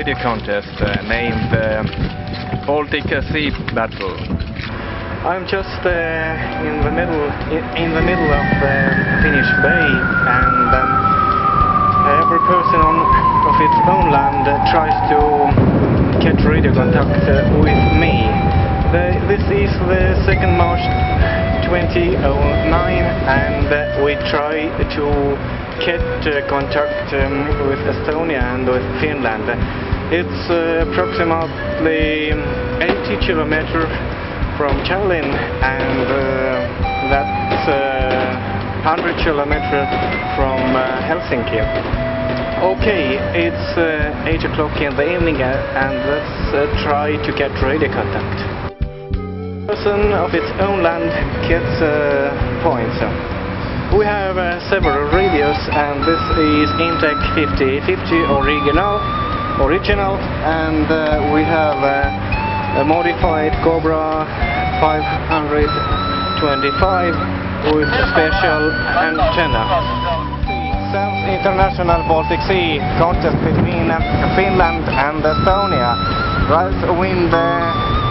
radio contest named Baltic Sea Battle. I'm just in the middle of the Finnish Bay, and every person of its own land tries to get radio contact with me. This is the 2nd March 2009, and we try to get contact with Estonia and with Finland. It's approximately 80 kilometers from Tallinn, and that's 100 kilometers from Helsinki. Okay, it's 8 o'clock in the evening, and let's try to get radio contact. Person of its own land gets points. We have several radios, and this is Intec 5050 original, and we have a modified Cobra 525 with a special antenna. South International Baltic Sea contest between Finland and Estonia. Right wind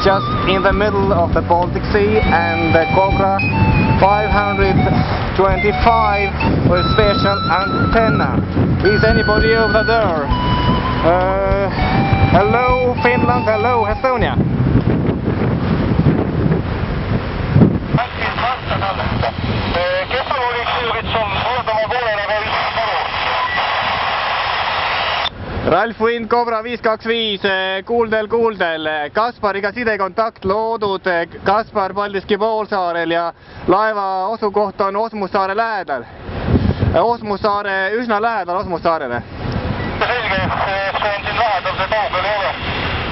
just in the middle of the Baltic Sea, and the Cobra 525 with special antenna. Is anybody over there? Hello Finland, hello Estonia. Ralf Wind, Cobra 525, kuuldel. Kaspariga sidekontakt loodud. Kaspar Paldiski poolsaarel ja laeva asukoht on Osmussaare lähedal. Üsna lähedal Osmussaarele. Selge, see on siin lähedal, see kaugel ei ole.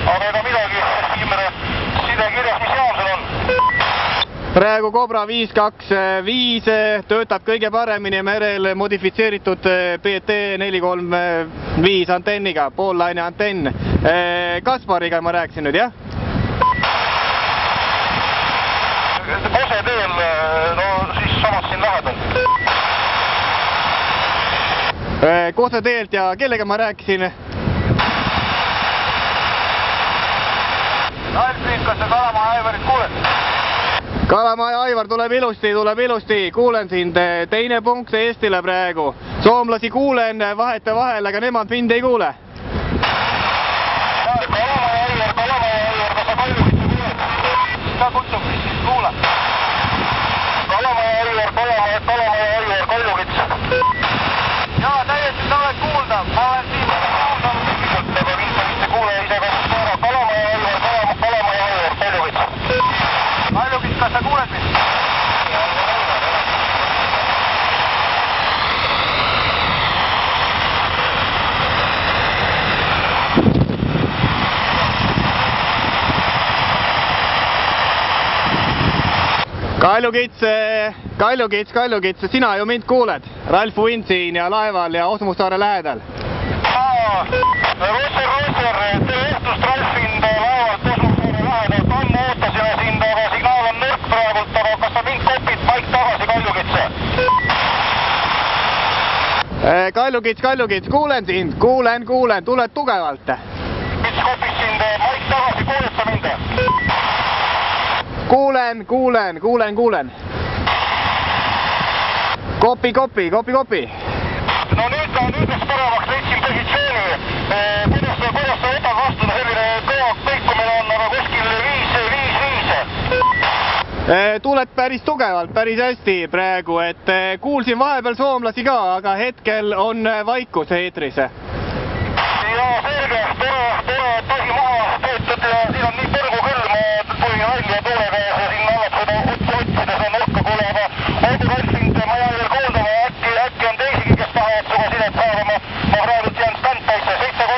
Aga ega midagi, Imre, sidekirjas, mis jaam seal on? Praegu Cobra 525 töötab kõige paremini merel modifitseeritud PT435 antenniga, poollaine antenn. Kaspariga ma rääkisin nüüd, jah? Kose teel, no siis samas siin lähedal. Kose teelt ja kellega ma rääkisin? Naelpid, kas sa Kalamaja Aivarit kuuled? Kalamaja Aivar tuleb ilusti, kuulen sind. Teine punkt Eestile praegu. Soomlasi kuulen vahete vahel, aga nemad mind ei kuule. Kalamaja Aivar, kas sa Kaljukitsa kuuled? Ka kutsub, siis kuule. Kalamaja Aivar, Kaljukitsa. Jaa, täiesti sa oled kuulda. Ma olen siin kuulda. Aga viimast kuule ise kasvast ära. Kalamaja Aivar, Kaljukitsa. Kaljukits, kas sa kuuled mind? Kaljukits, sina ju mind kuuled. Ralf Wind siin ja laeval ja Osmussaare lähedal. Rosser, tere õhtust, Ralf Wind laevalt Osmussaare lähedalt. Anne ootasime sind, aga signaal on nõrk praegult, aga kas sa mind kopid paik tagasi Kaljukitsa? Kaljukits, kuulen sind, kuulen, tuled tugevalt. Mis kopis sind maik tagasi, kuuled sa mind? Kuulen. Kopi. No nüüd läks paremaks, leidsin positsiooni. Kuidas sa võtad vastu, selline kõvak kõikumine on, aga kuskil 5-5. Tuled päris tugevalt, päris hästi praegu, et kuulsin vahepeal soomlasi ka, aga hetkel on vaikus eetris. Ja selge, tore, et põhi maha töötad ja siin on nii põrgu küll, ma põhin välja tuulega ja siin allat seda otsides on õhka kuule, aga olgu Ralfind, ma jään veel kuuldama, äkki on teisigi, kes tahavad suga sidet saada, ma praegult jään standbysse, 7-3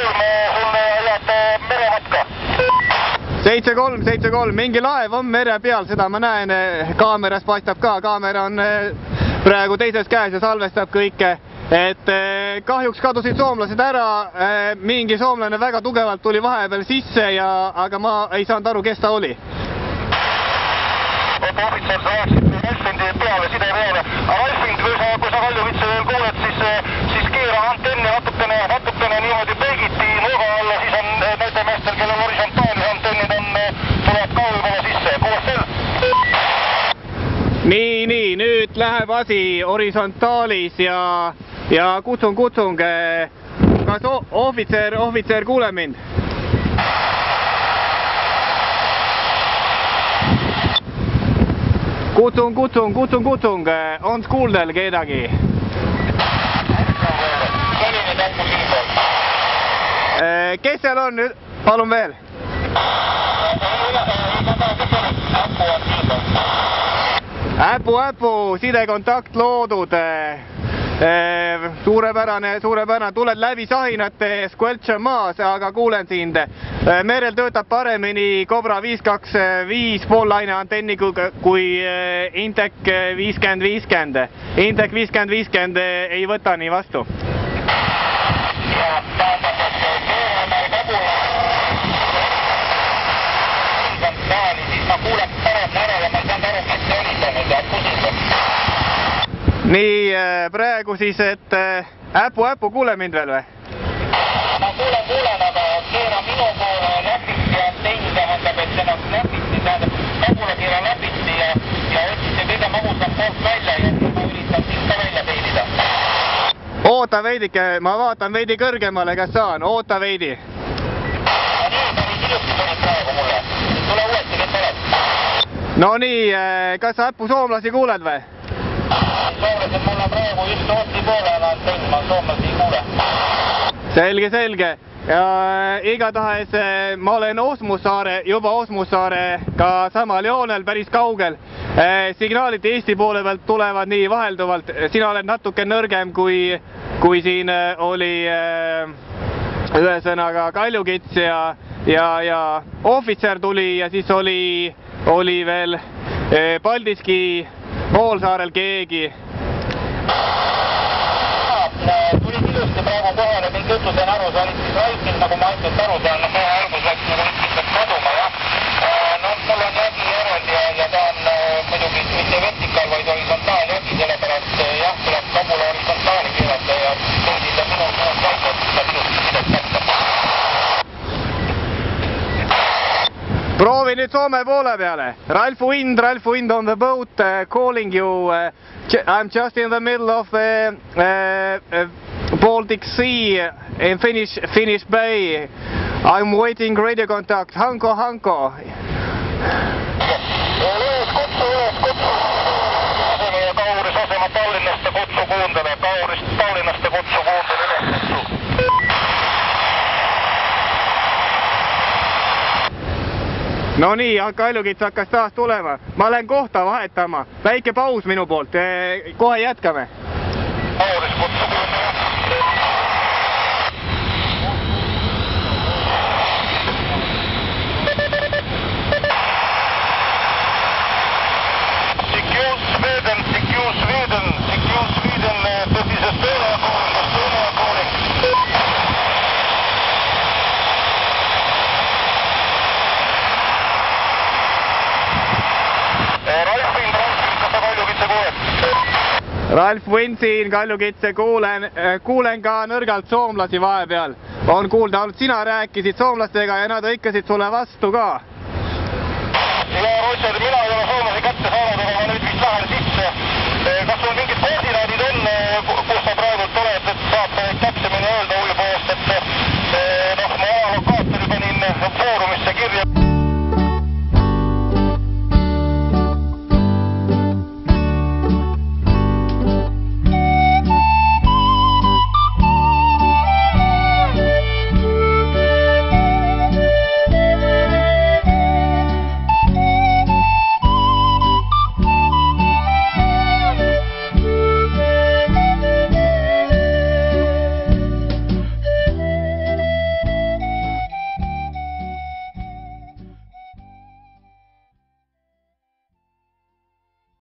sulle head merematka. 7-3, mingi laev on mere peal, seda ma näen, kaameras paistab ka, kaamera on praegu teises käes ja salvestab kõike. Et kahjuks kadusid soomlased ära, mingi soomlane väga tugevalt tuli vahepeal sisse, aga ma ei saanud aru, kes ta oli. Oota, ohvitser, sa läksid Ralfindi peale, side peale. Aga Ralfind, kui sa Kaljukitsa veel kuuled, siis keera antenni natukene niimoodi peegiti nurga alla, siis on nüüd läheb asi horisontaalis ja kutsung, kas ohvitser kuuleb mind? Kutsung, on kuuldel kedagi? Kes seal on nüüd? Palun veel. Äpu, sidekontakt loodud. Suurepärane, tuled läbi sahinate, squelch on maas, aga kuulen sind. Merel töötab paremini Cobra 525 poollaine antenni kui Intec 50-50. Intec 50-50 ei võta nii vastu. Nii, praegu siis, et Äpu, kuule mind veel või? Ma kuulen, aga keera minu poole läpiti ja teine tähendab, et ennast läpiti, tähendab, Äpule keera läpiti ja otsiti kõige magusam poolt välja ja ma üritan siis ka välja teenida. Oota veidike, ma vaatan veidi kõrgemale, kas saan, oota veidi. Päris ilusti tulid praegu mulle, tule uuesti, kes oled? No nii, kas Äpu soomlasi kuuled või? Soomlased mulle praegu just Rootsi poole on antenn, ma soomlasi ei kuule. Selge. Ja igatahes ma olen juba Osmussaare ka samal joonel päris kaugel. Signaalid Eesti poole pealt tulevad nii vahelduvalt. Sina oled natuke nõrgem kui siin oli ühesõnaga Kaljukits ja ohvitser tuli ja siis oli veel Paldiski Poolsaarel keegi. Tulid ilusti praegu kohale, mingi jutu sain aru, sa olid siis vaikinud, nagu ma ainult aru saan, kohe algus läks nagu lihtsalt kaduma, jah. No mul on jägi järel ja ta on muidugi mitte vertikaal, vaid horisontaal jägi, sellepärast jah, tuleb kabule horisontaali keerata ja tundida minu vaikselt, et saab ilusti sidet kätte. Proovi nüüd Soome poole peale. Ralf Wind on the boat calling you. I'm just in the middle of Baltic Sea in Finnish Bay. I'm waiting radio contact. Hanko. Kutsu. Kaurisasema Tallinnasta kutsu kuuntele. Tallinnasta kutsu kuuntele. No nii, Kaljukits hakkas taas tulema. Ma lähen kohta vahetama. Väike paus minu poolt. Kohe jätkame. Kauris kutsu kuuntele. Sweden, this is Estonia calling. Ralf Wind siin, Kaljukitse, kuulen ka nõrgalt soomlasi vahepeal. On kuulda, sina rääkisid soomlastega ja nad hõikasid sulle vastu ka. Ja Roger, mina ei ole soomlasi kätte saanud.